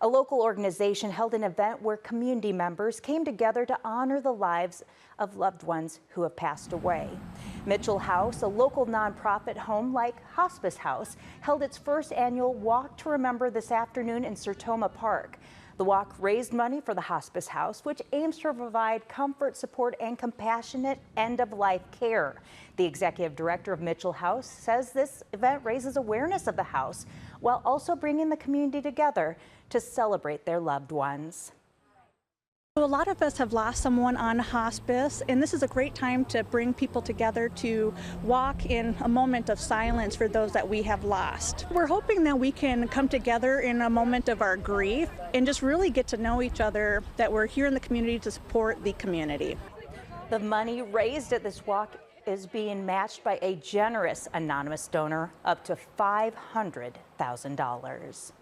A local organization held an event where community members came together to honor the lives of loved ones who have passed away. Mitchell House, a local nonprofit home like Hospice House, held its first annual Walk to Remember this afternoon in Sertoma Park. The walk raised money for the Hospice House, which aims to provide comfort, support, and compassionate end-of-life care. The executive director of Mitchell House says this event raises awareness of the house while also bringing the community together to celebrate their loved ones. A lot of us have lost someone on hospice, and this is a great time to bring people together to walk in a moment of silence for those that we have lost. We're hoping that we can come together in a moment of our grief and just really get to know each other, that we're here in the community to support the community. The money raised at this walk is being matched by a generous anonymous donor up to $500,000.